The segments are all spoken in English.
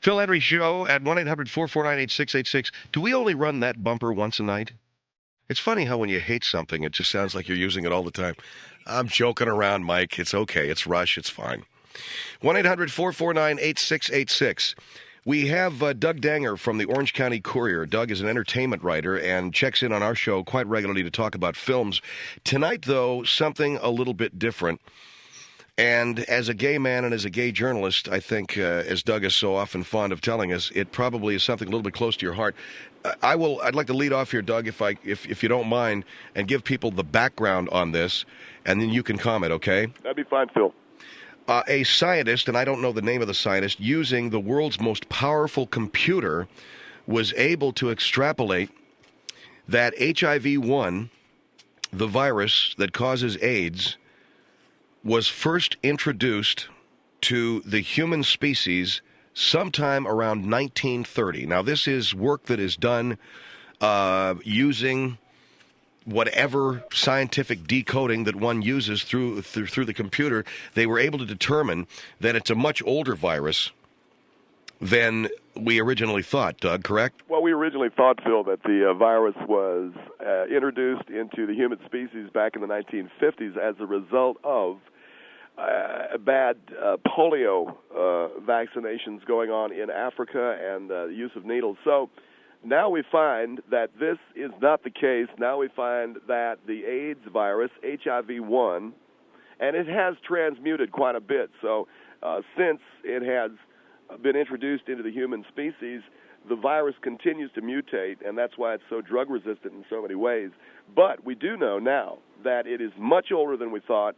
Phil Hendrie Show at 1-800-449-8686. Do we only run that bumper once a night? It's funny how when you hate something, it just sounds like you're using it all the time. I'm joking around, Mike. It's okay. It's Rush. It's fine. 1-800-449-8686. We have Doug Dannger from the Orange County Courier. Doug is an entertainment writer and checks in on our show quite regularly to talk about films. Tonight, though, something a little bit different. And as a gay man and as a gay journalist, I think, as Doug is so often fond of telling us, it probably is something a little bit close to your heart. I'd like to lead off here, Doug, if you don't mind, and give people the background on this, and then you can comment, okay? That'd be fine, Phil. A scientist, and I don't know the name of the scientist, using the world's most powerful computer, was able to extrapolate that HIV-1, the virus that causes AIDS, was first introduced to the human species sometime around 1930. Now, this is work that is done using whatever scientific decoding that one uses through the computer. They were able to determine that it's a much older virus than we originally thought, Doug, correct? Well, we originally thought, Phil, that the virus was introduced into the human species back in the 1950s as a result of bad polio vaccinations going on in Africa and the use of needles. So now we find that this is not the case. Now we find that the AIDS virus, HIV-1, and it has transmuted quite a bit. So since it has been introduced into the human species, the virus continues to mutate, and that's why it's so drug-resistant in so many ways. But we do know now that it is much older than we thought,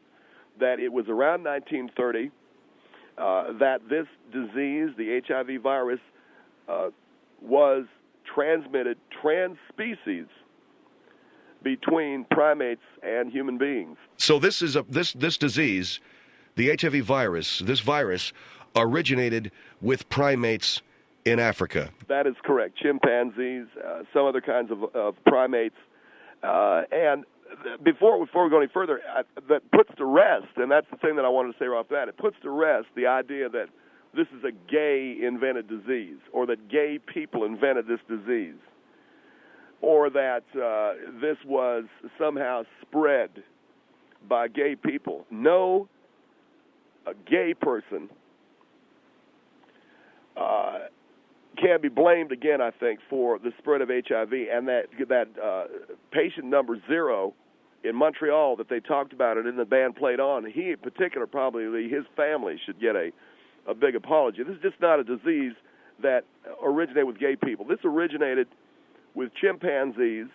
that it was around 1930 that this disease, the HIV virus, was transmitted trans-species between primates and human beings. So this is this disease, the HIV virus, this virus originated with primates in Africa. That is correct. Chimpanzees, some other kinds of primates, and before we go any further, that puts to rest, and that's the thing that I wanted to say right off the bat, it puts to rest the idea that this is a gay-invented disease, or that gay people invented this disease, or that this was somehow spread by gay people. No, a gay person can be blamed again, I think, for the spread of HIV, and that patient number 0 in Montreal that they talked about it and the band played on, he in particular, probably his family should get a big apology. This is just not a disease that originated with gay people. This originated with chimpanzees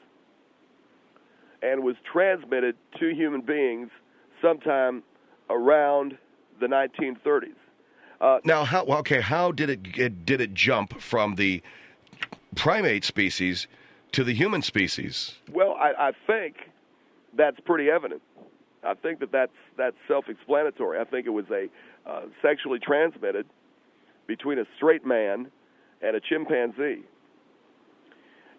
and was transmitted to human beings sometime around the 1930s. Now, how did it jump from the primate species to the human species? Well, I think that's pretty evident. I think that's self-explanatory. I think it was a sexually transmitted between a straight man and a chimpanzee,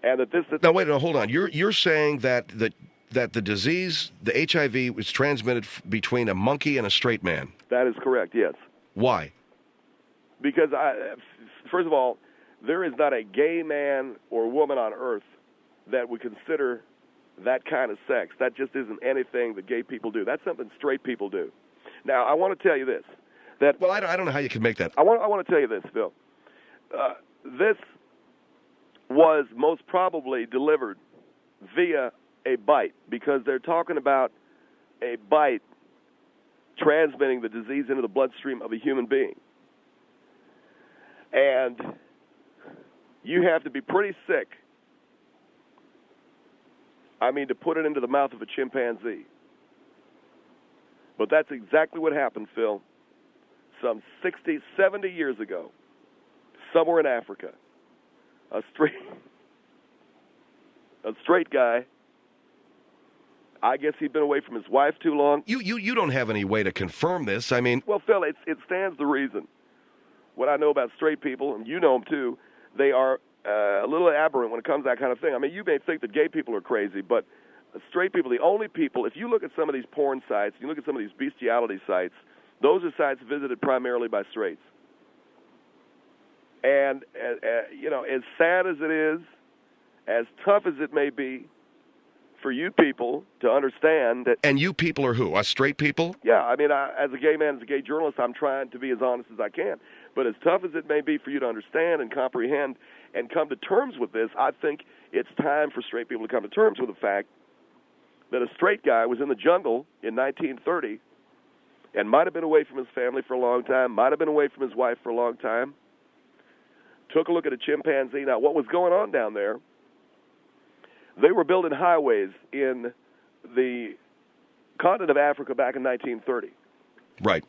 and that this. Now, wait, no, hold on. You're saying that the disease, the HIV, was transmitted between a monkey and a straight man? That is correct. Yes. Why? Because, first of all, there is not a gay man or woman on earth that would consider that kind of sex. That just isn't anything that gay people do. That's something straight people do. Now, I want to tell you this. Well, I don't know how you can make that. I want to tell you this, Phil. This was most probably delivered via a bite, because they're talking about a bite transmitting the disease into the bloodstream of a human being. And you have to be pretty sick, to put it into the mouth of a chimpanzee. But that's exactly what happened, Phil, some 60, 70 years ago, somewhere in Africa. A straight guy, I guess he'd been away from his wife too long. You don't have any way to confirm this. Well, Phil, it stands to reason. What I know about straight people, and you know them too, they are a little aberrant when it comes to that kind of thing. You may think that gay people are crazy, but straight people, the only people, if you look at some of these porn sites, you look at some of these bestiality sites, those are sites visited primarily by straights. And, as sad as it is, as tough as it may be for you people to understand that... And you people are who? Us straight people? Yeah, I mean, as a gay man, as a gay journalist, I'm trying to be as honest as I can. But as tough as it may be for you to understand and comprehend and come to terms with this, I think it's time for straight people to come to terms with the fact that a straight guy was in the jungle in 1930 and might have been away from his family for a long time, might have been away from his wife for a long time, took a look at a chimpanzee. Now, what was going on down there, they were building highways in the continent of Africa back in 1930. Right.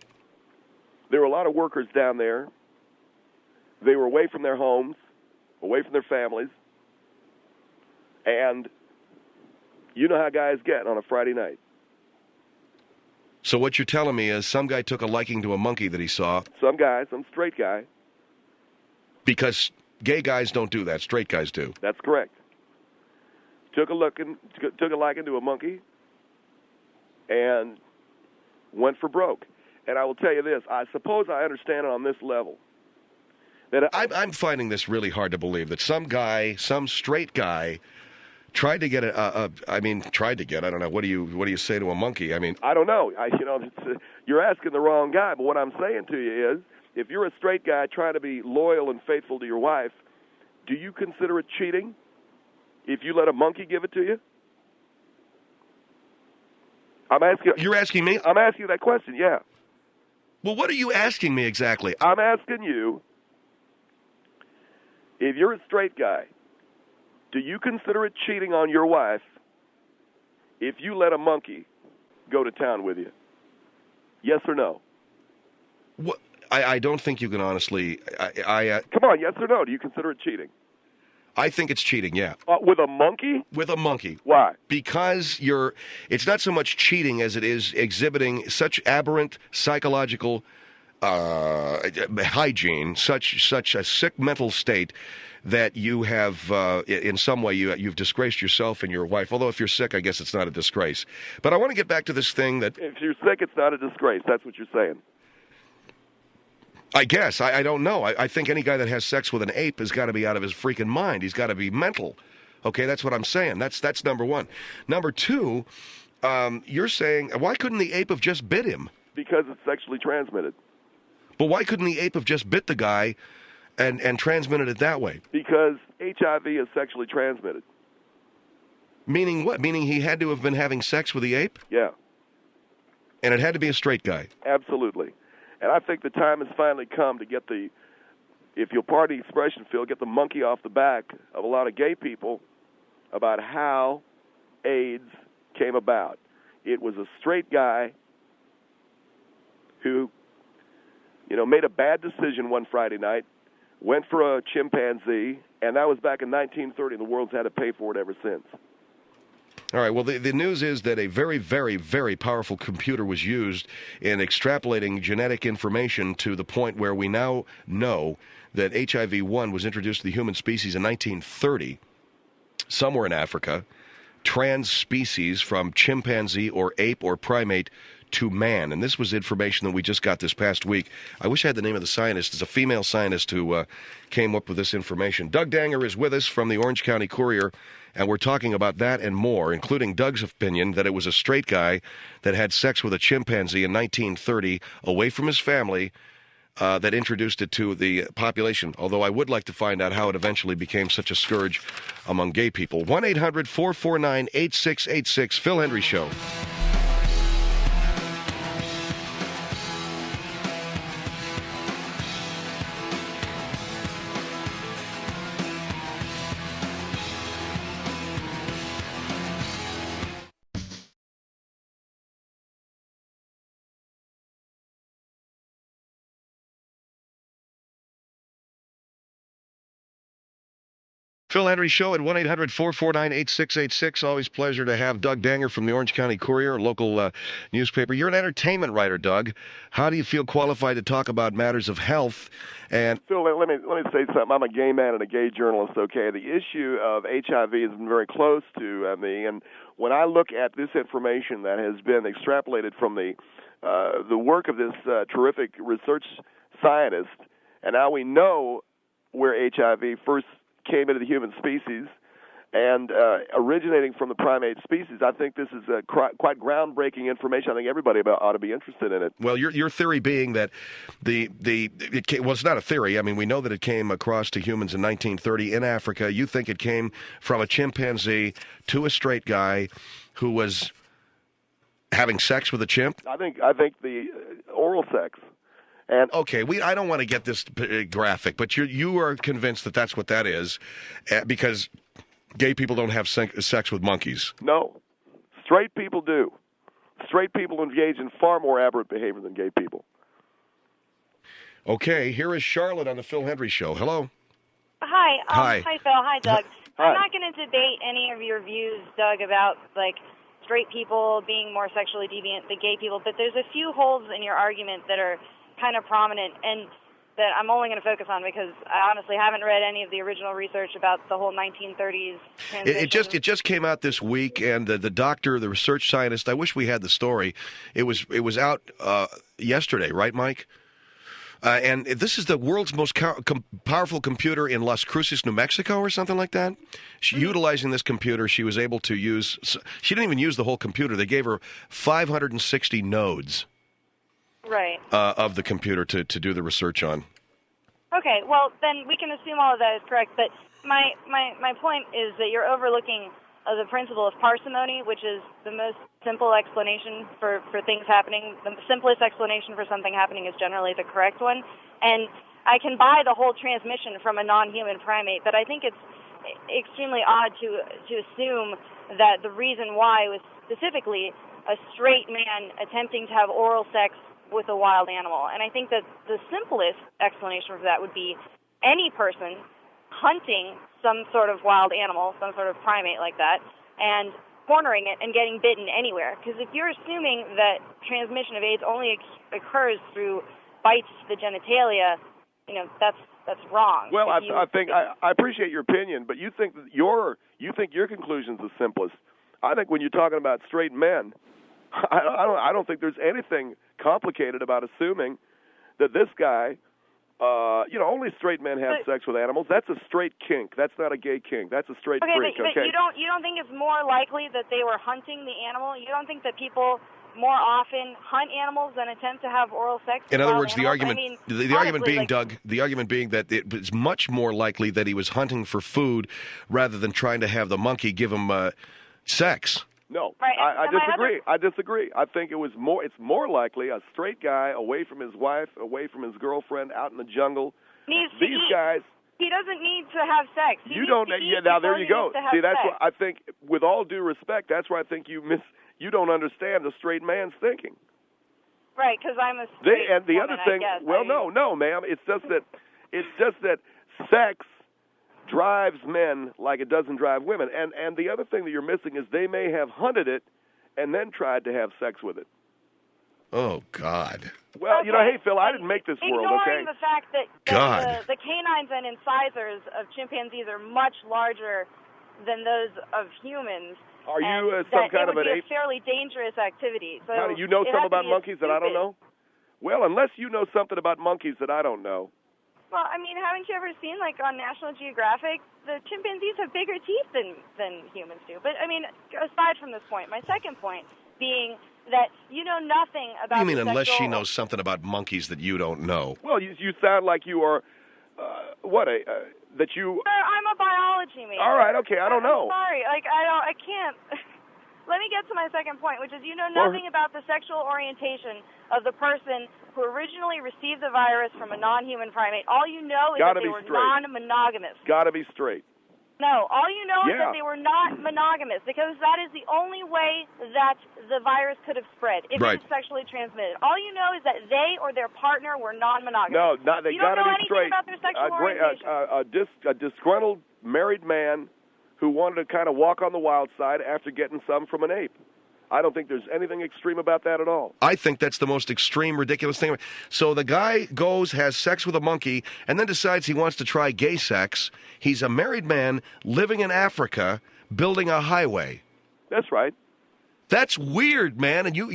There were a lot of workers down there. They were away from their homes, away from their families, and you know how guys get on a Friday night. So what you're telling me is some guy took a liking to a monkey that he saw. Some guy, some straight guy. Because gay guys don't do that, straight guys do. That's correct. Took a liking to a monkey and went for broke. And I will tell you this, I suppose I understand it on this level. That I'm finding this really hard to believe, that some guy, some straight guy, tried to get I don't know, what do you say to a monkey? I mean, I don't know. You're asking the wrong guy, but what I'm saying to you is, if you're a straight guy trying to be loyal and faithful to your wife, do you consider it cheating if you let a monkey give it to you? I'm asking. You're asking me? I'm asking you that question, yeah. Well, what are you asking me exactly? I'm asking you, if you're a straight guy, do you consider it cheating on your wife if you let a monkey go to town with you? Yes or no? What? I don't think you can honestly... Come on, yes or no? Do you consider it cheating? I think it's cheating, yeah. With a monkey? With a monkey. Why? Because it's not so much cheating as it is exhibiting such aberrant psychological hygiene, such a sick mental state that you have, in some way, you've disgraced yourself and your wife. Although if you're sick, I guess it's not a disgrace. But I want to get back to this thing that... If you're sick, it's not a disgrace. That's what you're saying. I guess. I don't know. I think any guy that has sex with an ape has got to be out of his freaking mind. He's got to be mental. Okay, that's what I'm saying. That's number one. Number two, you're saying, why couldn't the ape have just bit him? Because it's sexually transmitted. But why couldn't the ape have just bit the guy and transmitted it that way? Because HIV is sexually transmitted. Meaning what? Meaning he had to have been having sex with the ape? Yeah. And it had to be a straight guy? Absolutely. And I think the time has finally come to get if you'll pardon the expression, Phil, get the monkey off the back of a lot of gay people about how AIDS came about. It was a straight guy who, made a bad decision one Friday night, went for a chimpanzee, and that was back in 1930, and the world's had to pay for it ever since. All right, well, the news is that a very, very, very powerful computer was used in extrapolating genetic information to the point where we now know that HIV-1 was introduced to the human species in 1930, somewhere in Africa, trans species from chimpanzee or ape or primate to man. And this was information that we just got this past week. I wish I had the name of the scientist. It's a female scientist who came up with this information. Doug Dannger is with us from the Orange County Courier, and we're talking about that and more, including Doug's opinion that it was a straight guy that had sex with a chimpanzee in 1930 away from his family that introduced it to the population, although I would like to find out how it eventually became such a scourge among gay people. 1-800-449-8686, Phil Hendrie Show. Phil Hendrie Show at 1-800-449-8686. Always pleasure to have Doug Dannger from the Orange County Courier, a local newspaper. You're an entertainment writer, Doug. How do you feel qualified to talk about matters of health? And Phil, let me say something. I'm a gay man and a gay journalist, okay? The issue of HIV has been very close to me, and when I look at this information that has been extrapolated from the work of this terrific research scientist, and now we know where HIV first came into the human species, and originating from the primate species. I think this is quite groundbreaking information. I think everybody ought to be interested in it. Well, your theory being that it's not a theory. I mean, we know that it came across to humans in 1930 in Africa. You think it came from a chimpanzee to a straight guy who was having sex with a chimp? I think the oral sex. And okay, I don't want to get this graphic, but you are convinced that that's what that is, because gay people don't have sex with monkeys. No. Straight people do. Straight people engage in far more aberrant behavior than gay people. Okay, here is Charlotte on the Phil Hendrie Show. Hello. Hi. Hi. Hi, Phil. Hi, Doug. Hi. I'm not going to debate any of your views, Doug, about, like, straight people being more sexually deviant than gay people, but there's a few holes in your argument that are kind of prominent and that I'm only going to focus on because I honestly haven't read any of the original research about the whole 1930s transition. It just came out this week, and the doctor, the research scientist, I wish we had the story. It was out yesterday, right, Mike? And this is the world's most powerful computer in Las Cruces, New Mexico, or something like that. Utilizing this computer, she was able to use. She didn't even use the whole computer. They gave her 560 nodes. Right. Of the computer to do the research on. Okay, well, then we can assume all of that is correct, but my point is that you're overlooking the principle of parsimony, which is the most simple explanation for things happening. The simplest explanation for something happening is generally the correct one. And I can buy the whole transmission from a non-human primate, but I think it's extremely odd to assume that the reason why was specifically a straight man attempting to have oral sex with a wild animal. And I think that the simplest explanation for that would be any person hunting some sort of wild animal, some sort of primate like that, and cornering it and getting bitten anywhere. Because if you're assuming that transmission of AIDS only occurs through bites to the genitalia, that's wrong. Well, I think I appreciate your opinion, but you think that your conclusion's the simplest. I think when you're talking about straight men, I don't think there's anything complicated about assuming that this guy, only straight men have sex with animals. That's a straight kink. That's not a gay kink. That's a straight freak. But you don't think it's more likely that they were hunting the animal? You don't think that people more often hunt animals than attempt to have oral sex? In other words, the animals? argument being, Doug, the argument being that it's much more likely that he was hunting for food rather than trying to have the monkey give him sex. No, right. I disagree. I think it's more likely a straight guy away from his wife, away from his girlfriend, out in the jungle. These guys. He doesn't need to have sex. Now there you go. See, that's what I think. With all due respect, that's where I think you don't understand the straight man's thinking. Right, because I'm a straight And the woman, other thing, I guess. no, ma'am. It's just that sex drives men like it doesn't drive women. And the other thing that you're missing is they may have hunted it and then tried to have sex with it. Oh, God. Well, okay. Hey, Phil, I didn't make this world, okay? Ignoring the fact that the canines and incisors of chimpanzees are much larger than those of humans. Are you some kind of an ape? It would be a fairly dangerous activity. So how do you know something about monkeys that I don't know? Well, unless you know something about monkeys that I don't know. Well, haven't you ever seen, on National Geographic, the chimpanzees have bigger teeth than humans do? But, aside from this point, my second point being that you know nothing about What do you mean, unless she knows something about monkeys that you don't know? Well, you sound like you are, that you... Sir, I'm a biology major. All right, okay, I don't know. I'm sorry, I can't... Let me get to my second point, which is you know nothing about the sexual orientation of the person who originally received the virus from a non-human primate. All you know is that they were non-monogamous. Got to be straight. No, all you know is that they were not monogamous, because that is the only way that the virus could have spread, if it was sexually transmitted. All you know is that they or their partner were non-monogamous. No, they got to be straight. You don't know anything about their sexual orientation. A disgruntled married man who wanted to kind of walk on the wild side after getting some from an ape. I don't think there's anything extreme about that at all. I think that's the most extreme, ridiculous thing. So the guy goes, has sex with a monkey, and then decides he wants to try gay sex. He's a married man living in Africa, building a highway. That's right. That's weird, man. And you're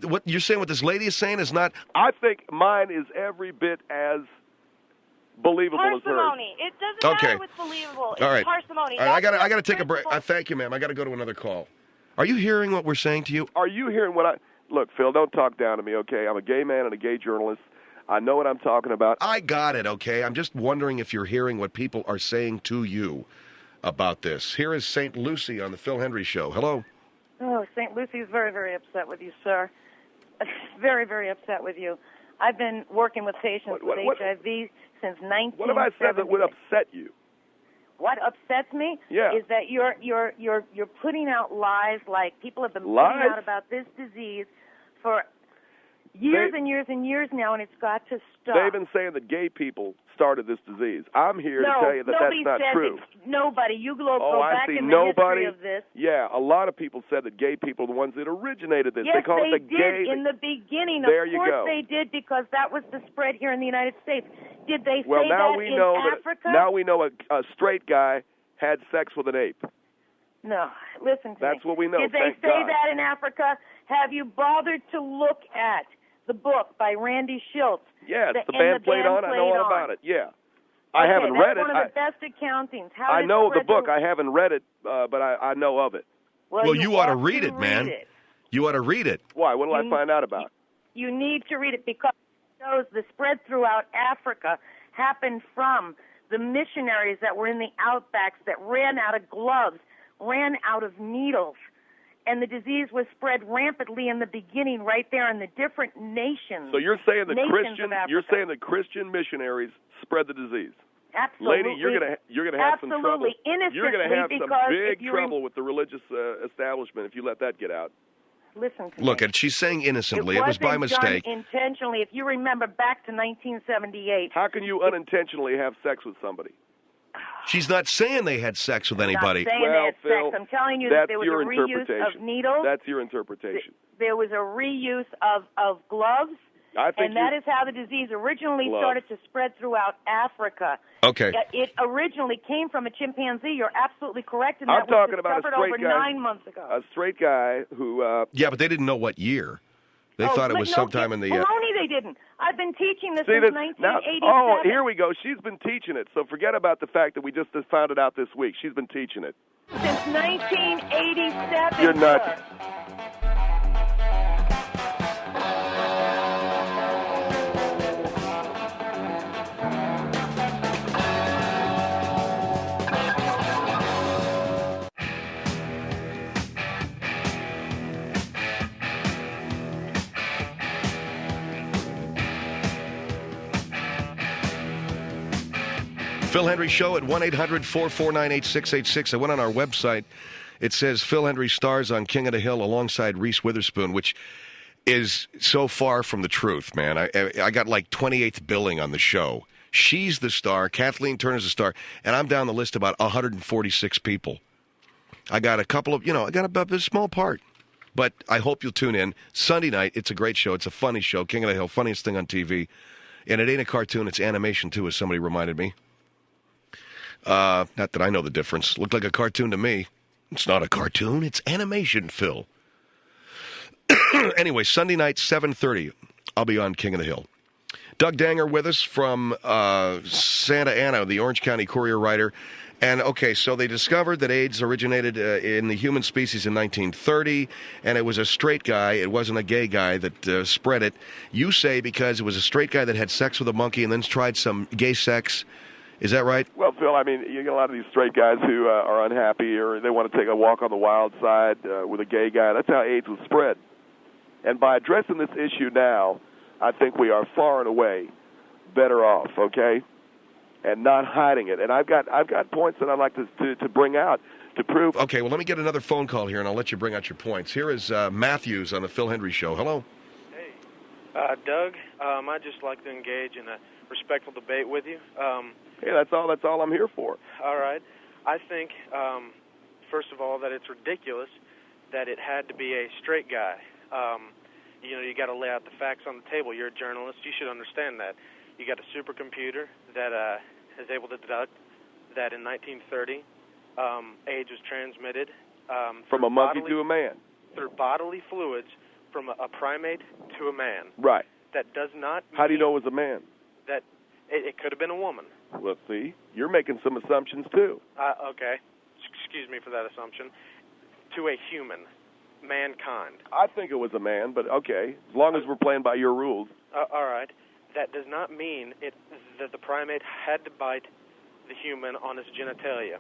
what you're saying, what this lady is saying is not... I think mine is every bit as believable as hers. Parsimony. It doesn't matter what's believable. It's All right. parsimony. All right, I got to take a break. Thank you, ma'am. I got to go to another call. Are you hearing what we're saying to you? Are you hearing what I... Look, Phil, don't talk down to me, okay? I'm a gay man and a gay journalist. I know what I'm talking about. I got it, okay? I'm just wondering if you're hearing what people are saying to you about this. Here is St. Lucy on the Phil Hendrie Show. Hello. Oh, St. Lucy's very, very upset with you, sir. Very, very upset with you. I've been working with patients with HIV since 1970. What have I said that would upset you? What upsets me is that you're putting out lies like people have been putting out about this disease for years and years and years now, and it's got to stop. They've been saying that gay people started this disease. I'm here to tell you that that's not true. Nobody. You go back in the history of this. Yeah, a lot of people said that gay people are the ones that originated this. Yes, they call it the gay. In the beginning. There of you course go. They did, because that was the spread here in the United States. Did they well, say now that we in know Africa? That, now we know a straight guy had sex with an ape. No, listen to me. That's what we know. Did they say that in Africa? Have you bothered to look at the book by Randy Schultz? Yes, the band played on. I know all about it. Yeah. I haven't read it. That's one of the best accountings. I know the book. I haven't read it, but I know of it. Well, you ought to read it, man. You ought to read it. Why? What will I find out about? You need to read it because it shows the spread throughout Africa happened from the missionaries that were in the outbacks that ran out of gloves, ran out of needles. And the disease was spread rampantly in the beginning, right there in the different nations. So you're saying that Christian missionaries spread the disease? Absolutely. Lady, you're gonna have some trouble. Innocently, you're gonna have some big trouble with the religious establishment if you let that get out. Listen to me. Look, and she's saying innocently. It was by mistake. Done intentionally. If you remember back to 1978. How can you unintentionally have sex with somebody? She's not saying they had sex with anybody. I'm not saying they had sex. I'm telling you that there was a reuse of needles. That's your interpretation. There was a reuse of gloves. And that is how the disease originally started to spread throughout Africa. Okay. It originally came from a chimpanzee. You're absolutely correct. And I'm talking about a straight over guy. 9 months ago. A straight guy who... yeah, but they didn't know what year. They thought it was sometime in the... Baloney, they didn't. I've been teaching this since 1987. Oh, here we go. She's been teaching it. So forget about the fact that we just found it out this week. She's been teaching it. Since 1987. You're nuts. Phil Hendrie Show at 1-800-449-8686. I went on our website. It says Phil Hendrie stars on King of the Hill alongside Reese Witherspoon, which is so far from the truth, man. I got like 28th billing on the show. She's the star. Kathleen Turner's the star. And I'm down the list about 146 people. I got a couple of, I got a small part. But I hope you'll tune in. Sunday night, it's a great show. It's a funny show. King of the Hill, funniest thing on TV. And it ain't a cartoon. It's animation, too, as somebody reminded me. Not that I know the difference. Looked like a cartoon to me. It's not a cartoon. It's animation, Phil. Anyway, Sunday night, 7:30. I'll be on King of the Hill. Doug Dannger with us from Santa Ana, the Orange County Courier writer. And, okay, so they discovered that AIDS originated in the human species in 1930, and it was a straight guy. It wasn't a gay guy that spread it. You say because it was a straight guy that had sex with a monkey and then tried some gay sex. Is that right? Well, Phil, I mean, you get a lot of these straight guys who are unhappy or they want to take a walk on the wild side with a gay guy. That's how AIDS was spread. And by addressing this issue now, I think we are far and away better off, okay? And not hiding it. And I've got points that I'd like to bring out to prove. Okay, well, let me get another phone call here, and I'll let you bring out your points. Here is Matthews on the Phil Hendrie Show. Hello. Hey, Doug. I'd just like to engage in a respectful debate with you. Hey, that's all I'm here for. All right. I think, first of all, that it's ridiculous that it had to be a straight guy. You got to lay out the facts on the table. You're a journalist. You should understand that. You got a supercomputer that is able to deduct that in 1930, AIDS was transmitted from a monkey to a man. Through bodily fluids from a primate to a man. Right. That does not mean... How do you know it was a man? That It could have been a woman. Let's see. You're making some assumptions, too. Okay. Excuse me for that assumption. To a human, mankind. I think it was a man, but okay, as long as we're playing by your rules. All right. That does not mean that the primate had to bite the human on his genitalia.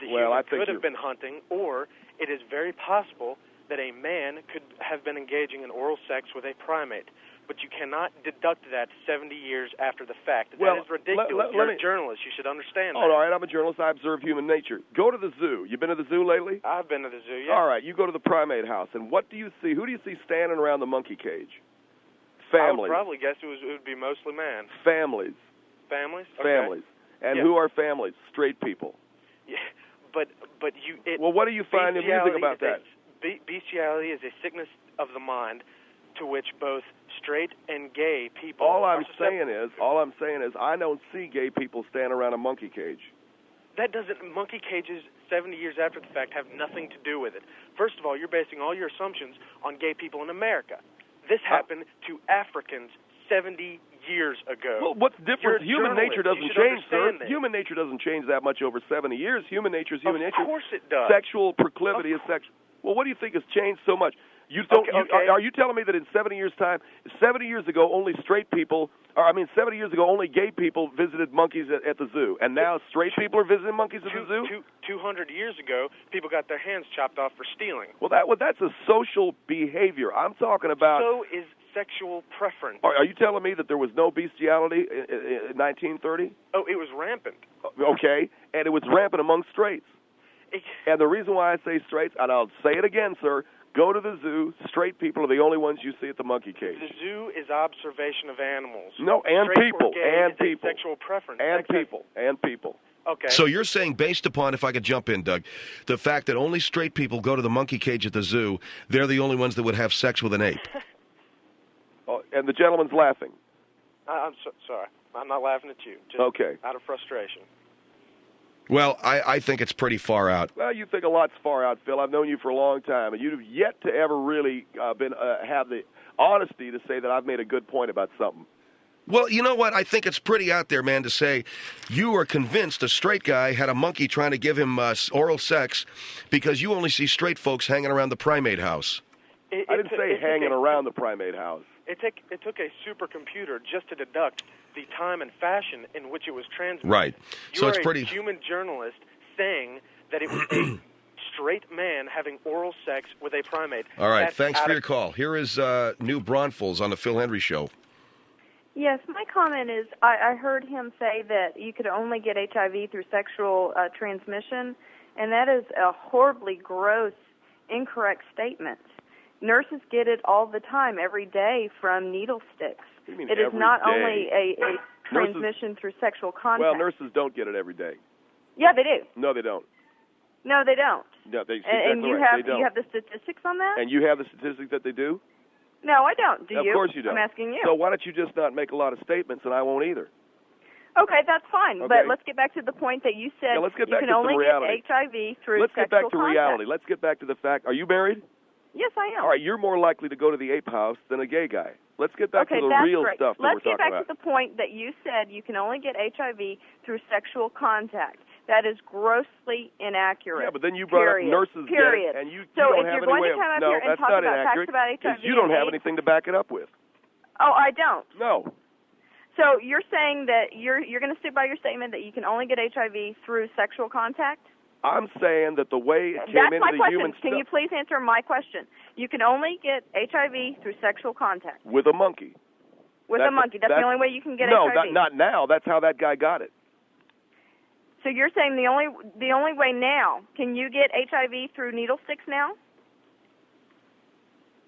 The human could have been hunting, or it is very possible that a man could have been engaging in oral sex with a primate. But you cannot deduct that 70 years after the fact. That is ridiculous. You're a journalist. You should understand that. All right, I'm a journalist. I observe human nature. Go to the zoo. You been to the zoo lately? I've been to the zoo, yeah. All right, you go to the primate house, and what do you see? Who do you see standing around the monkey cage? Families. I would probably guess it would be mostly man. Families. Families? Okay. Families. And who are families? Straight people. Yeah, but you... Well, what do you find amusing about that? Bestiality is a sickness of the mind to which both straight and gay people... All I'm saying is, I don't see gay people standing around a monkey cage. That doesn't... Monkey cages 70 years after the fact have nothing to do with it. First of all, you're basing all your assumptions on gay people in America. This happened to Africans 70 years ago. Well, what's different? Human nature doesn't change, sir. Human nature doesn't change that much over 70 years. Human nature is human nature. Of course it does. Sexual proclivity is sexual. Well, what do you think has changed so much? Are you telling me that in 70 years' time, 70 years ago, only straight people, 70 years ago, only gay people visited monkeys at the zoo, and now straight people are visiting monkeys at the zoo? 200 years ago, people got their hands chopped off for stealing. Well, that's a social behavior. I'm talking about... So is sexual preference. Are you telling me that there was no bestiality in 1930? Oh, it was rampant. Okay, and it was rampant among straights. And the reason why I say straights, and I'll say it again, sir, go to the zoo. Straight people are the only ones you see at the monkey cage. The zoo is observation of animals. No, and people. And people. Sexual preference. And people. And people. Okay. So you're saying, based upon, if I could jump in, Doug, the fact that only straight people go to the monkey cage at the zoo, they're the only ones that would have sex with an ape. Oh, and the gentleman's laughing. I'm sorry. I'm not laughing at you. Just okay. Out of frustration. Well, I think it's pretty far out. Well, you think a lot's far out, Phil. I've known you for a long time, and you've yet to ever really have the honesty to say that I've made a good point about something. Well, you know what? I think it's pretty out there, man, to say you are convinced a straight guy had a monkey trying to give him oral sex because you only see straight folks hanging around the primate house. I didn't say hanging around the primate house. It took a supercomputer just to deduct the time and fashion in which it was transmitted. Right. So it's pretty. You're a human journalist saying that it was a straight man having oral sex with a primate. All right. Thanks for your call. Here is New Braunfels on the Phil Hendrie Show. Yes, my comment is I heard him say that you could only get HIV through sexual transmission, and that is a horribly gross, incorrect statement. Nurses get it all the time, every day, from needle sticks. It is not only a transmission through sexual contact. Well, nurses don't get it every day. Yeah, they do. No, they don't. No, they don't. No, and you right. have you have the statistics on that? And you have the statistics that they do? No, I don't. Do you? Of course you don't. I'm asking you. So why don't you just not make a lot of statements, and I won't either? Okay, that's fine. Okay. But let's get back to the point that you said you can only get HIV through Let's sexual get back to contact. reality. Let's get back to the fact. Are you married? Yes, I am. All right, you're more likely to go to the ape house than a gay guy. Let's get back to the real stuff that we're talking about. Let's get back to the point that you said you can only get HIV through sexual contact. That is grossly inaccurate. Yeah, but then you brought up nurses get it, and you don't have any way of... No, that's not inaccurate, because you don't have anything to back it up with. Oh, I don't? No. So you're saying that you're going to stick by your statement that you can only get HIV through sexual contact? I'm saying that the way it came into the human stuff... Can you please answer my question? You can only get HIV through sexual contact. With a monkey. With a monkey. That's the only way you can get HIV. No, not now. That's how that guy got it. So you're saying the only way now, can you get HIV through needle sticks now?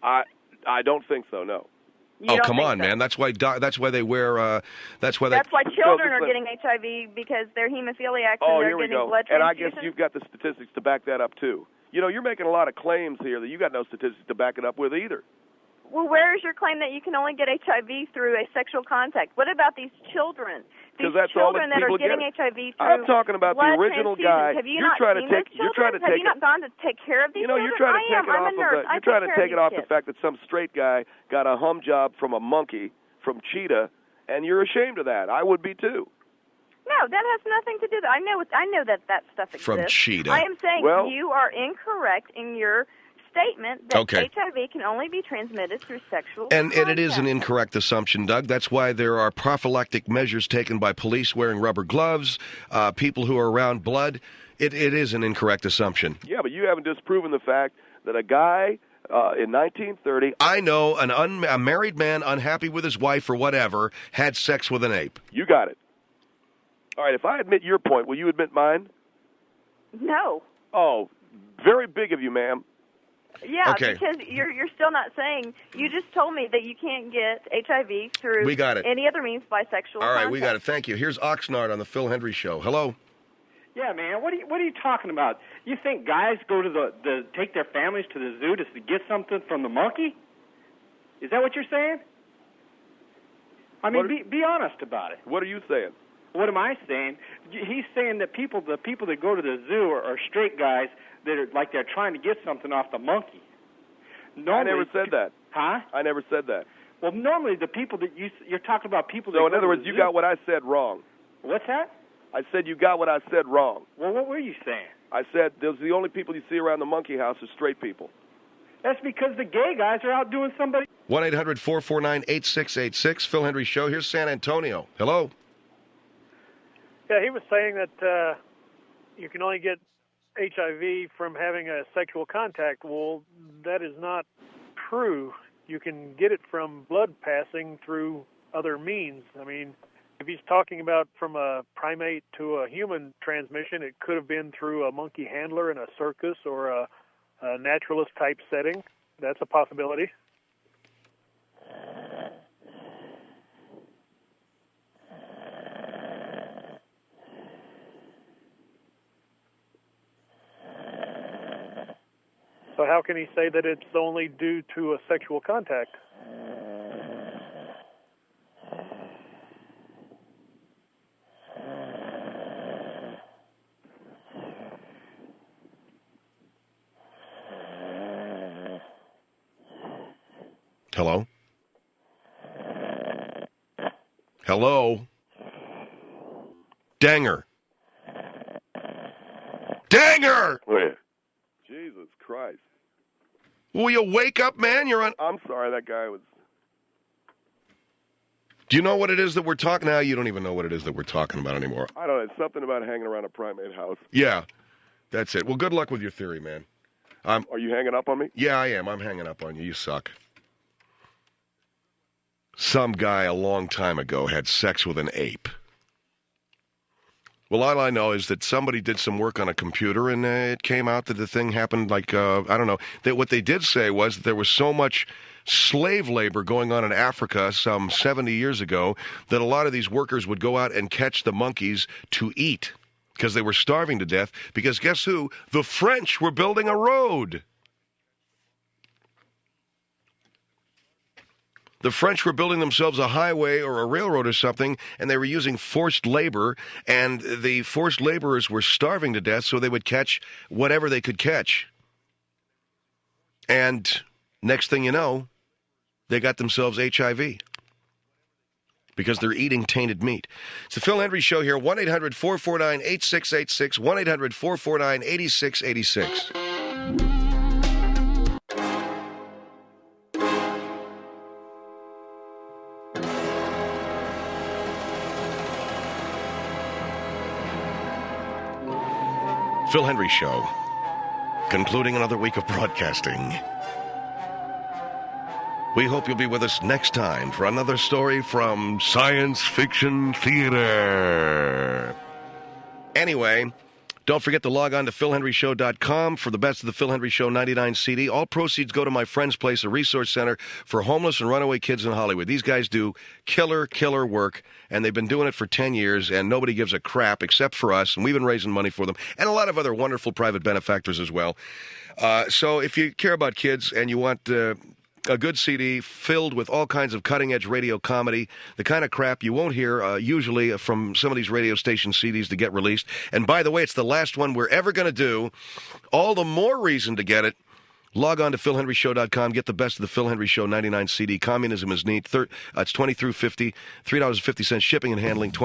I don't think so, no. Oh, come on, man. That's why they wear that's why children are getting HIV, because they're hemophiliacs and they're getting blood transfusions. And I guess you've got the statistics to back that up too. You know, you're making a lot of claims here that you got no statistics to back it up with either. Well, where is your claim that you can only get HIV through a sexual contact? What about these children? These children that are getting HIV through I'm talking about the original guy. Have you not seen those children? Have you not gone to take care of these children? You're trying to take it off the fact that some straight guy got a hum job from a monkey, from cheetah, and you're ashamed of that. I would be too. No, that has nothing to do with it. I know that stuff exists. From Cheetah. I am saying Well, you are incorrect in your statement that Okay. HIV can only be transmitted through sexual And it is an contact. incorrect assumption, Doug. That's why there are prophylactic measures taken by police wearing rubber gloves, people who are around blood. It is an incorrect assumption. Yeah, but you haven't disproven the fact that a guy in 1930... I know a married man unhappy with his wife or whatever had sex with an ape. You got it. All right, if I admit your point, will you admit mine? No. Oh, very big of you, ma'am. Yeah, Okay. because you're still not saying. You just told me that you can't get HIV through We got it. any other means by sexual All right, contact. we got it. Thank you. Here's Oxnard on the Phil Hendrie Show. Hello. Yeah, man. What are you talking about? You think guys go to take their families to the zoo just to get something from the monkey? Is that what you're saying? I mean, be honest about it. What are you saying? What am I saying? He's saying that the people that go to the zoo are straight guys that are like they're trying to get something off the monkey. Normally, I never said that. Huh? I never said that. Well, normally the people that you're talking about people. So that in go other to words, the you zoo. got what I said wrong. What's that? I said you got what I said wrong. Well, what were you saying? I said those the only people you see around the monkey house are straight people. That's because the gay guys are out doing somebody. 1-800-449-8686. Phil Hendrie Show. Here's San Antonio. Hello. Yeah, he was saying that you can only get HIV from having a sexual contact. Well, that is not true. You can get it from blood passing through other means. I mean, if he's talking about from a primate to a human transmission, it could have been through a monkey handler in a circus or a naturalist-type setting. That's a possibility. So how can he say that it's only due to a sexual contact? Hello? Hello? Dannger. Dannger! Jesus Christ. Will you wake up, man? You're on. I'm sorry, that guy was... Do you know what it is that we're talking about? You don't even know what it is that we're talking about anymore. I don't know, it's something about hanging around a primate house. Yeah, that's it. Well, good luck with your theory, man. Are you hanging up on me? Yeah, I am. I'm hanging up on you. You suck. Some guy a long time ago had sex with an ape. Well, all I know is that somebody did some work on a computer, and it came out that the thing happened like, I don't know. That what they did say was that there was so much slave labor going on in Africa some 70 years ago that a lot of these workers would go out and catch the monkeys to eat because they were starving to death. Because guess who? The French were building a road. The French were building themselves a highway or a railroad or something, and they were using forced labor, and the forced laborers were starving to death, so they would catch whatever they could catch. And next thing you know, they got themselves HIV because they're eating tainted meat. It's the Phil Hendrie Show here, 1-800-449-8686, 1-800-449-8686. Phil Hendrie Show, concluding another week of broadcasting. We hope you'll be with us next time for another story from Science Fiction Theater. Anyway, don't forget to log on to philhendrieshow.com for the best of the Phil Hendrie Show 99 CD. All proceeds go to my friend's place, a resource center for homeless and runaway kids in Hollywood. These guys do killer work, and they've been doing it for 10 years, and nobody gives a crap except for us, and we've been raising money for them, and a lot of other wonderful private benefactors as well. So if you care about kids and you want a good CD filled with all kinds of cutting-edge radio comedy, the kind of crap you won't hear usually from some of these radio station CDs to get released. And by the way, it's the last one we're ever going to do. All the more reason to get it. Log on to PhilHenryShow.com. Get the best of the Phil Hendrie Show 99 CD. Communism is Neat. It's 20 through 50. $3.50 shipping and handling.